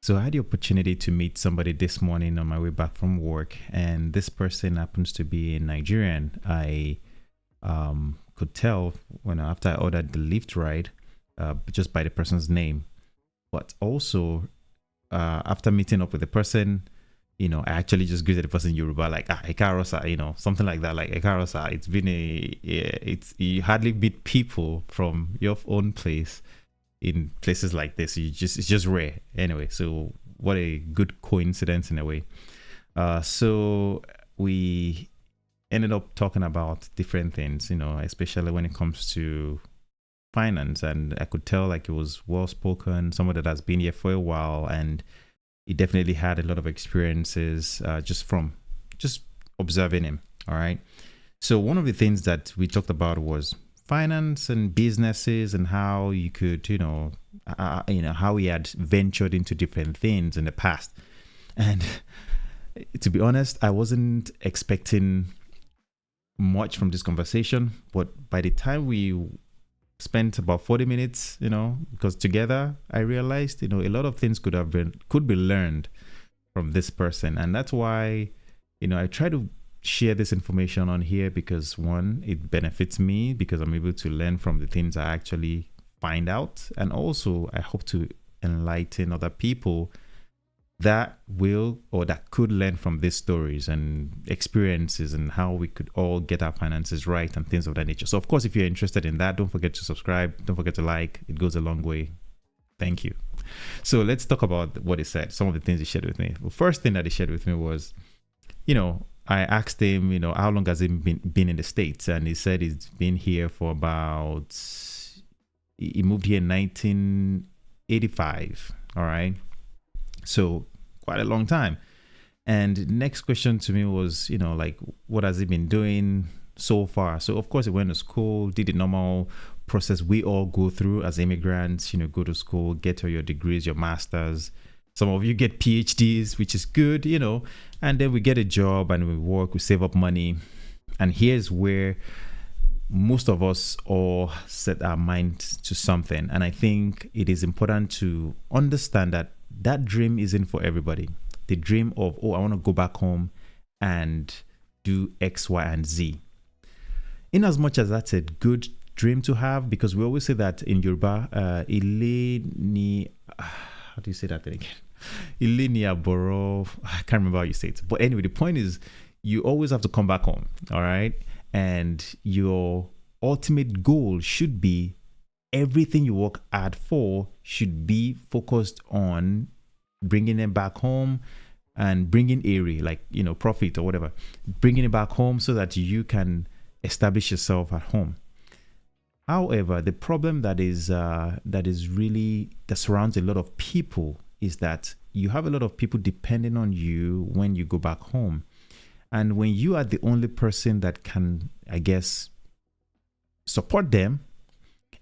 So I had the opportunity to meet somebody this morning on my way back from work, and this person happens to be a Nigerian. I could tell when after I ordered the Lyft ride, just by the person's name. But also, after meeting up with the person, I actually just greeted the person in Yoruba, like Ekarosa, something like that, like Ekarosa. It's been it's you hardly meet people from your own place in places like this. It's just rare. Anyway, so what a good coincidence in a way. So we ended up talking about different things, especially when it comes to finance. And I could tell like it was well spoken, someone that has been here for a while, and he definitely had a lot of experiences just observing him. All right. So one of the things that we talked about was finance and businesses and how you could, how he had ventured into different things in the past. And to be honest, I wasn't expecting much from this conversation, but by the time we spent about 40 minutes, because together I realized, a lot of things could be learned from this person. And that's why, I try to share this information on here because one, it benefits me because I'm able to learn from the things I actually find out. And also I hope to enlighten other people that will or that could learn from these stories and experiences and how we could all get our finances right and things of that nature. So of course, if you're interested in that, don't forget to subscribe. Don't forget to like. It goes a long way. Thank you. So let's talk about what he said, some of the things he shared with me. The first thing that he shared with me was, I asked him, how long has he been in the States? And he said he's been here for about, he moved here in 1985. All right. So quite a long time. And the next question to me was, like, what has he been doing so far? So of course he went to school, did the normal process we all go through as immigrants, go to school, get all your degrees, your masters. Some of you get PhDs, which is good, and then we get a job and we work, we save up money. And here's where most of us all set our mind to something. And I think it is important to understand that dream isn't for everybody. The dream of, I want to go back home and do X, Y, and Z. In as much as that's a good dream to have, because we always say that in Yoruba, how do you say that thing again? Ilenia Boro. I can't remember how you say it. But anyway, the point is you always have to come back home. All right. And your ultimate goal should be everything you work hard for should be focused on bringing them back home and bringing area, like, profit or whatever, bringing it back home so that you can establish yourself at home. However, the problem that surrounds a lot of people is that you have a lot of people depending on you when you go back home. And when you are the only person that can, I guess, support them,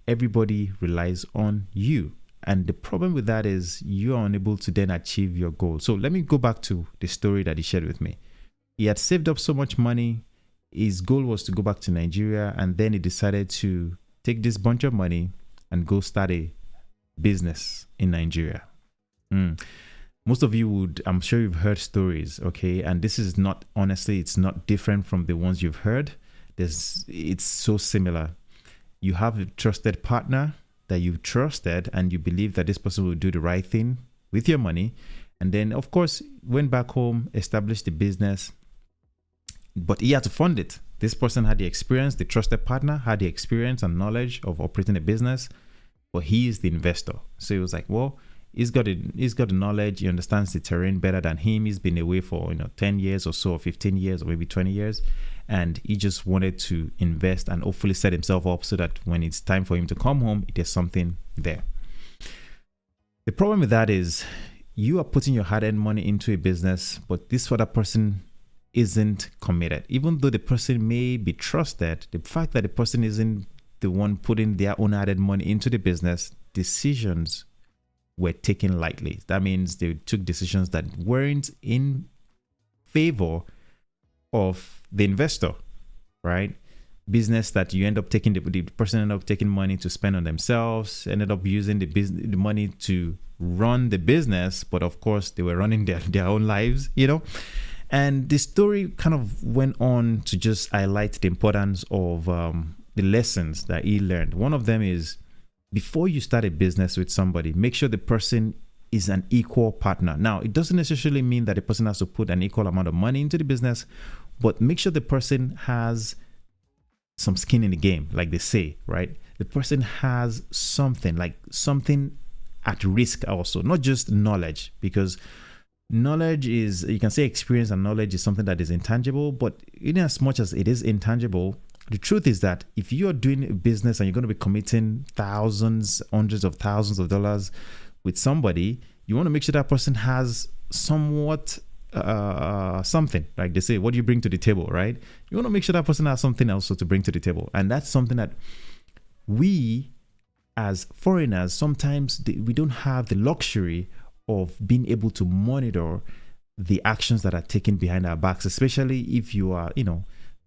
everybody relies on you. And the problem with that is you are unable to then achieve your goal. So let me go back to the story that he shared with me. He had saved up so much money. His goal was to go back to Nigeria. And then he decided to take this bunch of money and go start a business in Nigeria. Most of you I'm sure you've heard stories, okay? And this is not, honestly, it's not different from the ones you've heard. It's so similar. You have a trusted partner that you've trusted and you believe that this person will do the right thing with your money. And then, of course, went back home, established the business, but he had to fund it. This person had the experience, the trusted partner had the experience and knowledge of operating a business, but he is the investor. So he was like, well, he's got the knowledge, he understands the terrain better than him. He's been away for 10 years or so, or 15 years, or maybe 20 years. And he just wanted to invest and hopefully set himself up so that when it's time for him to come home, there's something there. The problem with that is you are putting your hard-earned money into a business, but this other person isn't committed. Even though the person may be trusted, the fact that the person isn't the one putting their own hard-earned money into the business, decisions were taken lightly. That means they took decisions that weren't in favor of the investor, right? business that you end up taking the person ended up taking money to spend on themselves, ended up using the money to run the business, but of course they were running their own lives, And the story kind of went on to just highlight the importance of the lessons that he learned. One of them is, before you start a business with somebody, make sure the person is an equal partner. Now, it doesn't necessarily mean that the person has to put an equal amount of money into the business, but make sure the person has some skin in the game, like they say, right? The person has something at risk also, not just knowledge, because knowledge is, you can say experience and knowledge is something that is intangible, but in as much as it is intangible, the truth is that if you're doing a business and you're going to be committing thousands, hundreds of thousands of dollars with somebody, you want to make sure that person has somewhat something, like they say, what do you bring to the table, right? You want to make sure that person has something else to bring to the table. And that's something that we as foreigners, sometimes we don't have the luxury of being able to monitor the actions that are taken behind our backs, especially if you are,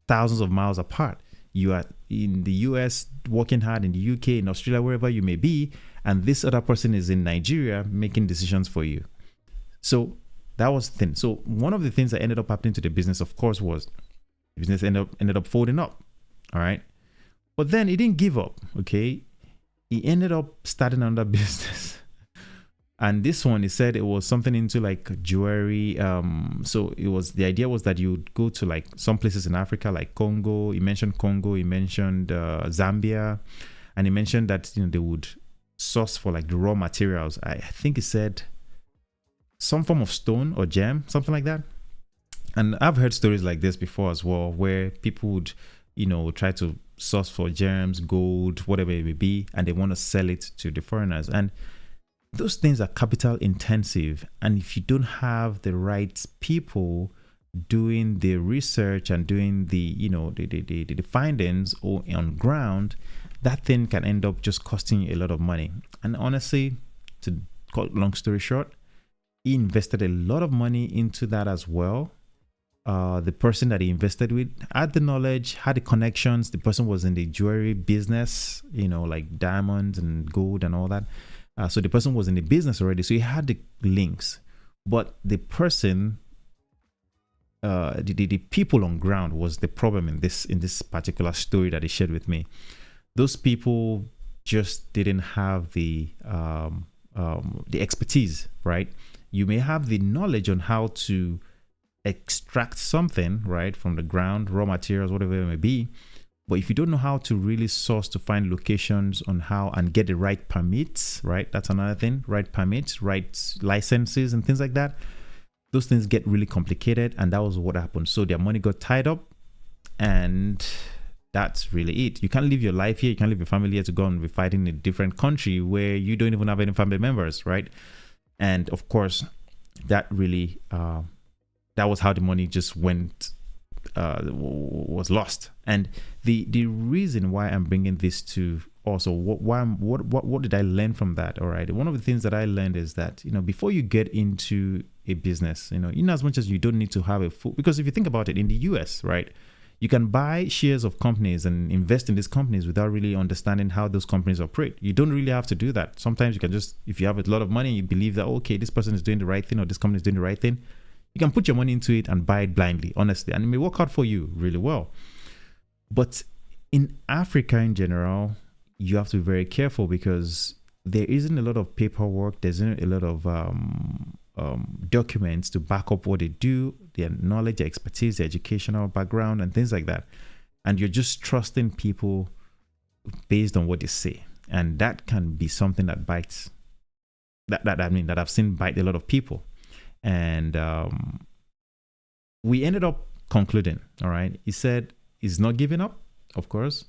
thousands of miles apart. You are in the US working hard, in the UK, in Australia, wherever you may be, and this other person is in Nigeria making decisions for you. So that was the thing. So one of the things that ended up happening to the business, of course, was the business ended up folding up. All right. But then he didn't give up. Okay. He ended up starting another business. And this one, he said it was something into like jewelry. So the idea was that you would go to like some places in Africa, like Congo. He mentioned Congo. He mentioned Zambia, and he mentioned that they would source for like the raw materials. I think he said some form of stone or gem, something like that. And I've heard stories like this before as well, where people would, try to source for gems, gold, whatever it may be, and they want to sell it to the foreigners. And those things are capital intensive. And if you don't have the right people doing the research and doing the findings on ground, that thing can end up just costing you a lot of money. And honestly, to cut long story short, he invested a lot of money into that as well. The person that he invested with had the knowledge, had the connections. The person was in the jewelry business, like diamonds and gold and all that. So the person was in the business already. So he had the links. But the person, the people on ground was the problem in this particular story that he shared with me. Those people just didn't have the expertise, right? You may have the knowledge on how to extract something, right, from the ground, raw materials, whatever it may be. But if you don't know how to really source to find locations on how and get the right permits, right? That's another thing, right permits, right licenses and things like that. Those things get really complicated. And that was what happened. So their money got tied up, and that's really it. You can't live your life here. You can't live your family here to go and be fighting in a different country where you don't even have any family members, right? And of course, that really, that was how the money just went, was lost. And the reason why I'm bringing this to also, what did I learn from that? All right. One of the things that I learned is that, before you get into a business, in as much as you don't need to have a full, because if you think about it, in the US, right, you can buy shares of companies and invest in these companies without really understanding how those companies operate. You don't really have to do that. Sometimes you can just, if you have a lot of money, you believe that, okay, this person is doing the right thing or this company is doing the right thing, you can put your money into it and buy it blindly, honestly, and it may work out for you really well. But in Africa in general, you have to be very careful because there isn't a lot of paperwork. There isn't a lot of documents to back up what they do, their knowledge, their expertise, their educational background, and things like that. And you're just trusting people based on what they say. And that can be something that bites, that I've seen bite a lot of people. And we ended up concluding, all right, he said he's not giving up, of course.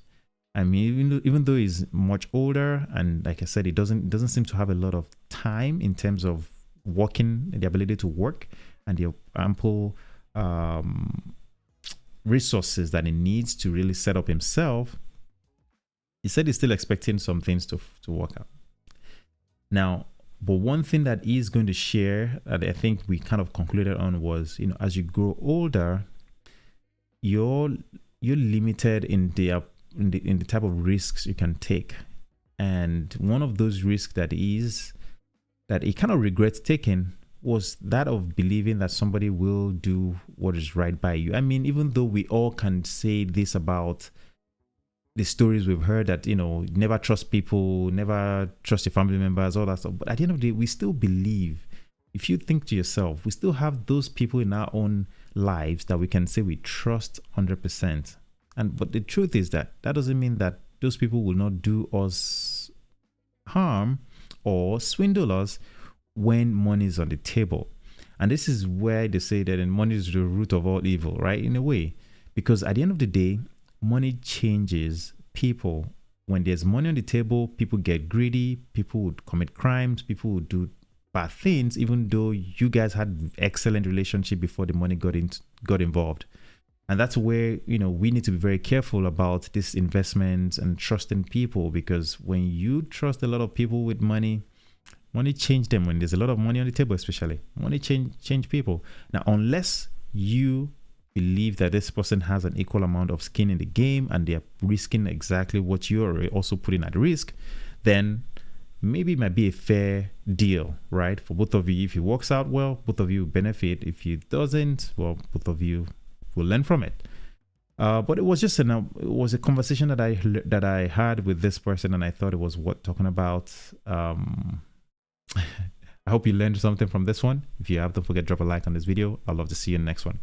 I mean, even though he's much older, and like I said, he doesn't seem to have a lot of time in terms of working, the ability to work, and the ample resources that he needs to really set up himself. He said he's still expecting some things to work out. Now, but one thing that he's going to share that I think we kind of concluded on was, as you grow older, your you're limited in the type of risks you can take. And one of those risks that he kind of regrets taking was that of believing that somebody will do what is right by you. I mean, even though we all can say this about the stories we've heard, that, never trust people, never trust your family members, all that stuff. But at the end of the day, we still believe, if you think to yourself, we still have those people in our own lives that we can say we trust 100%. But the truth is that doesn't mean that those people will not do us harm or swindle us when money is on the table. And this is where they say that money is the root of all evil, right? In a way, because at the end of the day, money changes people. When there's money on the table, people get greedy, people would commit crimes, people would do bad things, even though you guys had excellent relationship before the money got involved. And that's where, we need to be very careful about this investment and trusting people, because when you trust a lot of people with money change them. When there's a lot of money on the table, especially, money change people. Now, unless you believe that this person has an equal amount of skin in the game and they're risking exactly what you're also putting at risk, then maybe it might be a fair deal, right? For both of you. If it works out well, both of you benefit. If it doesn't, well, both of you will learn from it. But it was just it was a conversation that I had with this person, and I thought it was worth talking about. I hope you learned something from this one. If you have, don't forget to drop a like on this video. I'd love to see you in the next one.